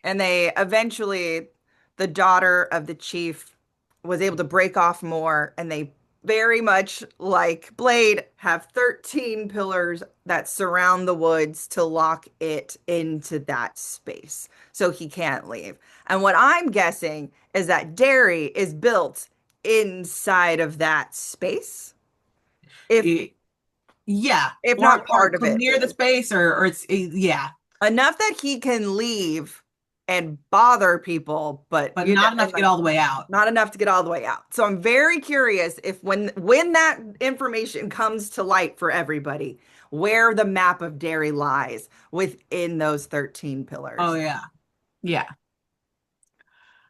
and they eventually, the daughter of the chief was able to break off more, and they very much like Blade have 13 pillars that surround the woods to lock it into that space so he can't leave. And what I'm guessing is that Derry is built inside of that space. If Yeah, if or not part of it near the is. space, or it's yeah, Enough that he can leave and bother people, but but you know, not enough and to get like all the way out. not enough to get all the way out. So I'm very curious if when that information comes to light for everybody, where the map of Derry lies within those 13 Oh pillars. yeah, Yeah.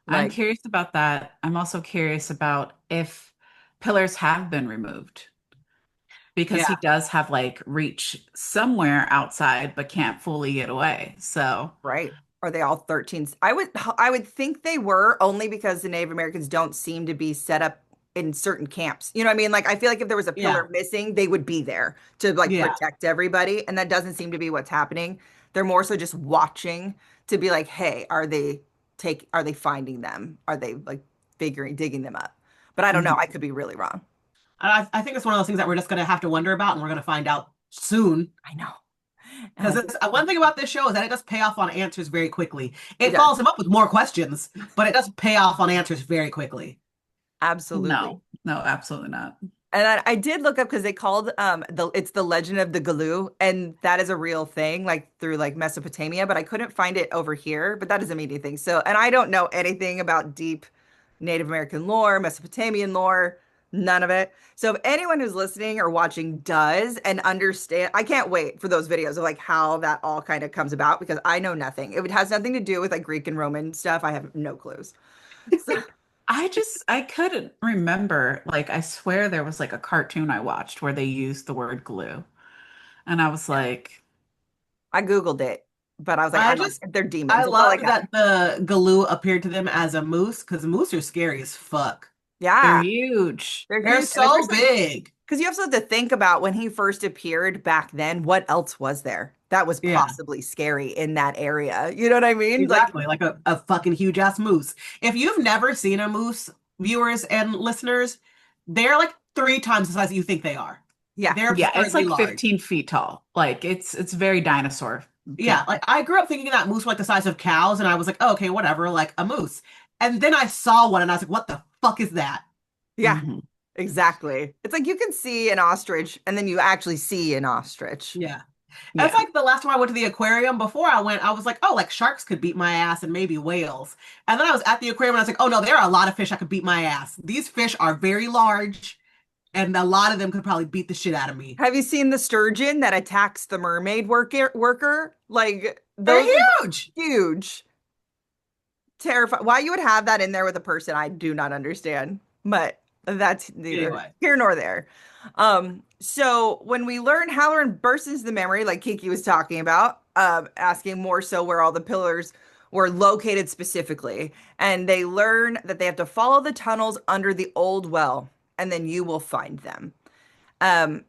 I'm Like, curious about that. I'm also curious about if pillars have been removed because yeah. he does have like reach somewhere outside but can't fully get away. So, right. Are they all 13? I would think they were only because the Native Americans don't seem to be set up in certain camps. You know what I mean? Like I feel like if there was a Yeah, pillar missing, they would be there to like yeah. protect everybody, and that doesn't seem to be what's happening. They're more so just watching to be like, "Hey, are they finding them? Are they like digging them up?" But I don't know. mhm. I could be really wrong. I think it's one of those things that we're just gonna have to wonder about, and we're gonna find out soon. I know. And Because one thing about this show is that it does pay off on answers very quickly. it It does. follows him up with more questions, but it does pay off on answers very quickly. Absolutely. No, absolutely not. And I did look up because they called it's the Legend of the Galoo, and that is a real thing, like through like Mesopotamia, but I couldn't find it over here. But that is a meaty thing. So, and I don't know anything about deep Native American lore, Mesopotamian lore, none of it. So if anyone who's listening or watching does and understand, I can't wait for those videos of like how that all kind of comes about because I know nothing. If it has nothing to do with like Greek and Roman stuff, I have no clues. So, I couldn't remember. Like, I swear there was like a cartoon I watched where they used the word glue. And I was yeah, like, I Googled it, but I was like, I I'm like, just they're I demons. That's all I love got. that the Galoo appeared to them as a moose because moose are scary as fuck. they're Yeah, huge. they're They're huge. And so especially big. because you also have to think about when he first appeared back then, what else was there that was Yeah, possibly scary in that area? You know what I mean? Like, exactly. Like a fucking huge ass moose. If you've never seen a moose, viewers and listeners, they're like 3 times the size that you think they are. yeah, They're Yeah, it's absurdly like large. 15 feet tall. Like it's very dinosaur Yeah, feet. like I grew up thinking that moose were like the size of cows, and I was like, oh, okay, whatever, like a moose. And then I saw one, and I was like, what the fuck is that? yeah, Hmm. exactly. It's like you can see an ostrich and then you actually see an ostrich. Yeah. That's Yeah. like the last time I went to the aquarium. Before I went, I was like, oh, like sharks could beat my ass and maybe whales. And then I was at the aquarium and I was like, oh no, there are a lot of fish that could beat my ass. These fish are very large, and a lot of them could probably beat the shit out of me. Have you seen the sturgeon that attacks the mermaid worker? Like They're those are huge. huge. Terrifying. Why you would have that in there with a person, I do not understand. But that's neither Anyway. here nor there. So when we learn Halloran bursts into the memory, like Kiki was talking about, asking more so where all the pillars were located specifically, and they learn that they have to follow the tunnels under the old well, and then you will find them.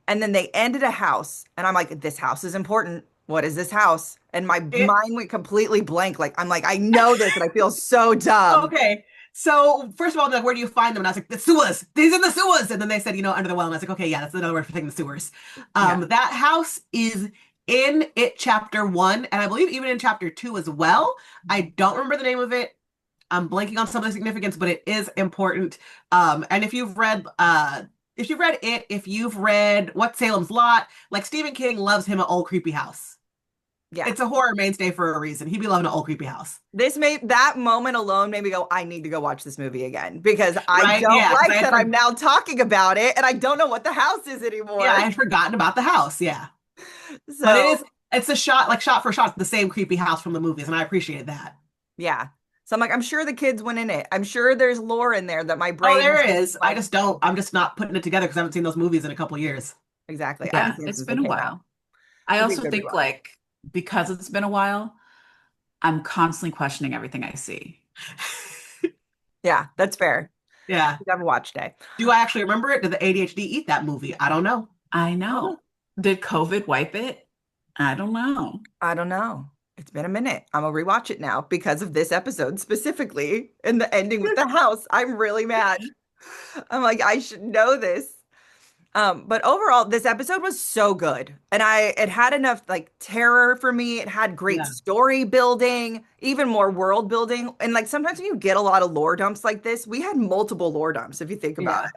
And then they end at a house, and I'm like, this house is important. What is this house? And my It, mind went completely blank. Like, I'm like, I know this, and I feel so dumb. okay. So first of all, they're like, where do you find them? And I was like, the sewers. These are the sewers. And then they said, under the well. And I was like, okay, yeah, that's another word for taking the sewers. Yeah. That house is in it chapter 1, and I believe even in chapter 2 as well. I don't remember the name of it. I'm blanking on some of the significance, but it is important. And if you've read it, if you've read What Salem's Lot, like Stephen King loves him an old creepy house. Yeah. It's a horror mainstay for a reason. He'd be loving an old creepy house. That moment alone made me go, I need to go watch this movie again because I Right? don't Yeah, 'cause like that I'm now talking about it and I don't know what the house is anymore. yeah, I had forgotten about the house. Yeah. But So, it's a shot for shot, the same creepy house from the movies, and I appreciate that. yeah. So I'm like, I'm sure the kids went in it. I'm sure there's lore in there that my Oh, brain there is is. like, I'm just not putting it together because I haven't seen those movies in a couple years. exactly. I haven't Yeah, seen it it's since they been a came out. while. I It'd be a also good think rewatch. like because it's been a while, I'm constantly questioning everything I see. Yeah, that's fair. Yeah. We have a watch day. Do I actually remember it? Did the ADHD eat that movie? I don't know. I Oh, know. Did COVID wipe it? I don't know. I don't know. It's been a minute. I'm gonna rewatch it now because of this episode specifically and the ending with the house. I'm really mad. I'm like, I should know this. But overall, this episode was so good. And it had enough like terror for me. It had great Yeah. story building, even more world building. And like sometimes when you get a lot of lore dumps like this, we had multiple lore dumps if you think about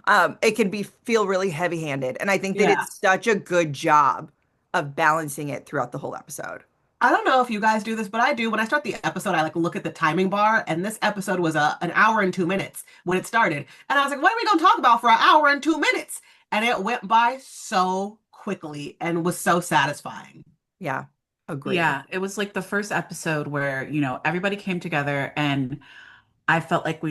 Yeah. it. It can feel really heavy-handed. And I think they did Yeah. such a good job of balancing it throughout the whole episode. I don't know if you guys do this, but I do. When I start the episode, I like look at the timing bar, and this episode was an hour and 2 minutes when it started. And I was like, what are we going to talk about for an hour and 2 minutes? And it went by so quickly and was so satisfying. Yeah, agreed. Yeah, it was like the first episode where, everybody came together and I felt like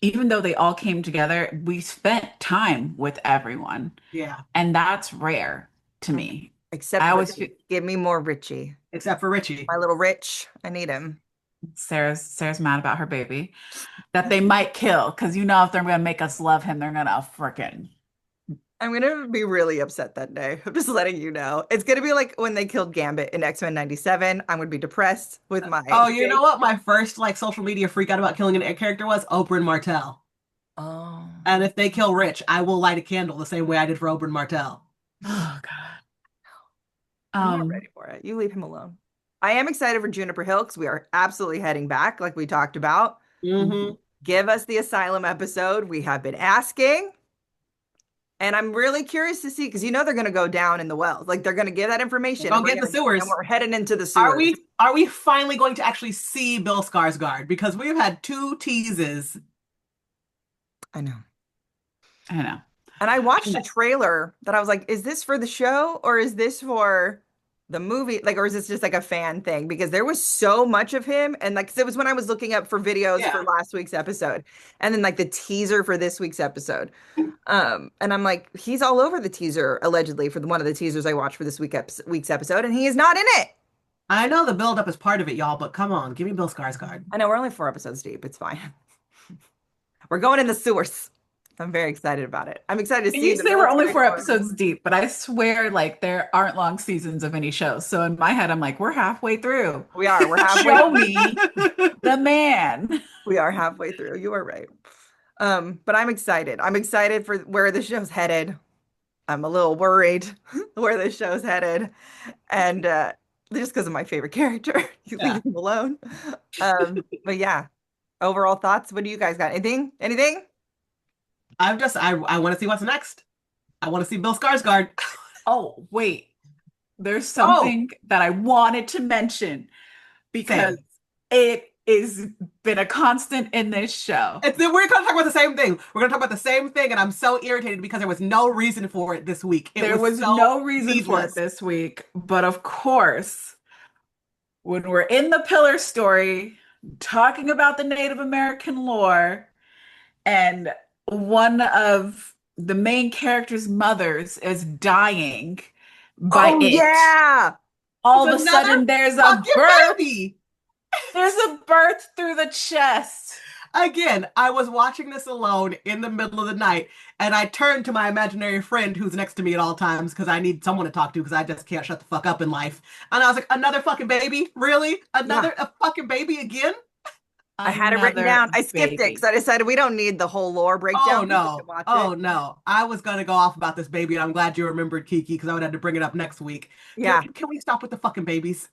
even though they all came together, we spent time with everyone. Yeah. And that's rare to me. Except I for always feel give me more Richie. Except for Richie. My little Rich. I need him. Sarah's mad about her baby that they might kill because if they're gonna make us love him, they're gonna frickin' I'm gonna be really upset that day. I'm just letting you know. It's gonna be like when they killed Gambit in X-Men 97. I'm gonna be depressed with my Oh, you know what? My first like social media freak out about killing a character was Oberyn Martell. Oh. And if they kill Rich, I will light a candle the same way I did for Oberyn Martell. Oh God. I'm not ready for it. You leave him alone. I am excited for Juniper Hill because we are absolutely heading back, like we talked about. Mm-hmm. Give us the asylum episode. We have been asking. And I'm really curious to see because they're going to go down in the wells. Like they're going to give that information. Don't get the sewers. And we're heading into the sewers. Are we finally going to actually see Bill Skarsgård? Because we've had 2 teases. I know. And I watched a trailer that I was like, is this for the show or is this for the movie? Like, or is this just like a fan thing? Because there was so much of him. And like, 'cause it was when I was looking up for videos for last week's episode and then like the teaser for this week's episode. And I'm like, he's all over the teaser, allegedly, for one of the teasers I watched for this week's episode, and he is not in it. I know the buildup is part of it, y'all, but come on, give me Bill Skarsgård. I know we're only 4 episodes deep. It's fine. We're going in the sewers. I'm very excited about it. I'm excited to see. You say we're only 4 episodes deep, but I swear, like there aren't long seasons of any show. So in my head, I'm like, we're halfway through. We are. We're halfway. Show me the man. We are halfway through. You are right. But I'm excited. I'm excited for where the show's headed. I'm a little worried where the show's headed, and just because of my favorite character, you leave him alone. But yeah, overall thoughts. What do you guys got? Anything? I want to see what's next. I want to see Bill Skarsgård. Oh, wait. There's something that I wanted to mention because it is been a constant in this show. We're going to talk about the same thing. We're going to talk about the same thing, and I'm so irritated because there was no reason for it this week. There was so no reason needless. for it this week, but of course, when we're in the Pillar story, talking about the Native American lore, and one of the main character's mothers is dying by it. Yeah. All of a sudden, there's a birth. Baby. There's a birth through the chest. Again, I was watching this alone in the middle of the night, and I turned to my imaginary friend who's next to me at all times because I need someone to talk to because I just can't shut the fuck up in life. And I was like, another fucking baby? Really? A fucking baby again? I had it written down. I skipped it because I decided we don't need the whole lore breakdown. Oh, no. No. I was going to go off about this baby, and I'm glad you remembered, Keiki, because I would have to bring it up next week. Yeah. Can we stop with the fucking babies?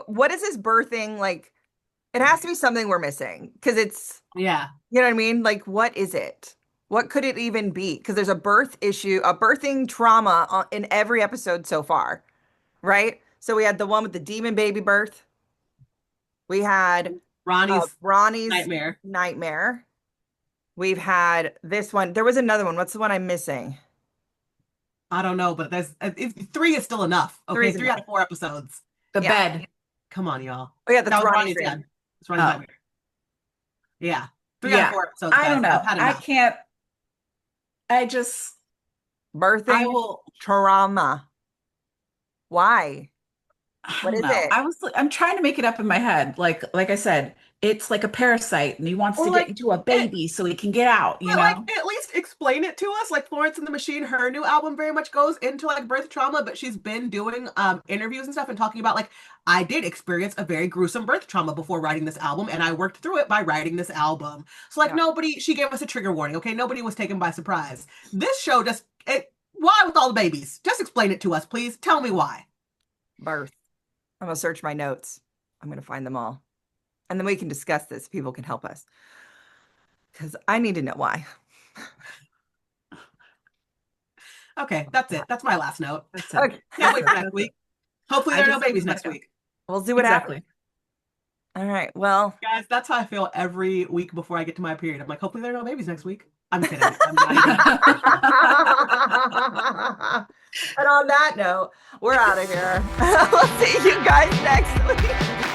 What is this birthing like? It has to be something we're missing because it's, yeah. You know what I mean? Like, what is it? What could it even be? Because there's a birth issue, a birthing trauma in every episode so far, right? So we had the one with the demon baby birth. We had Ronnie's nightmare. We've had this one. There was another one. What's the one I'm missing? I don't know, but there's 3 is still enough. Okay, 3 out of 4 episodes. The bed. Come on, y'all. Oh yeah, that's Ronnie's dad. That's Ronnie's nightmare. Yeah. 3 out of 4 episodes. I don't know. I can't. I just birthing trauma. Why? I What don't is know. it? I'm trying to make it up in my head. Like I said, it's like a parasite and he wants Or to get like into a it, baby so he can get out, you but like know? at least explain it to us. Like Florence and the Machine, her new album very much goes into like birth trauma, but she's been doing interviews and stuff and talking about like I did experience a very gruesome birth trauma before writing this album, and I worked through it by writing this album. So like Yeah. nobody, she gave us a trigger warning. Okay, nobody was taken by surprise. This show just why with all the babies? Just explain it to us, please. Tell me why. Birth. I'm gonna search my notes. I'm gonna find them all. And then we can discuss this. People can help us. Because I need to know why. Okay, that's it. That's my last note. That's Okay. it. Can't wait for That's next it. week. Hopefully I there are no just babies let next go. week. We'll see what happens. Exactly. All right. Well, Guys, that's how I feel every week before I get to my period. I'm like, hopefully there are no babies next week. I'm kidding. I'm not even. and on that note, we're out of here. We'll see you guys next week.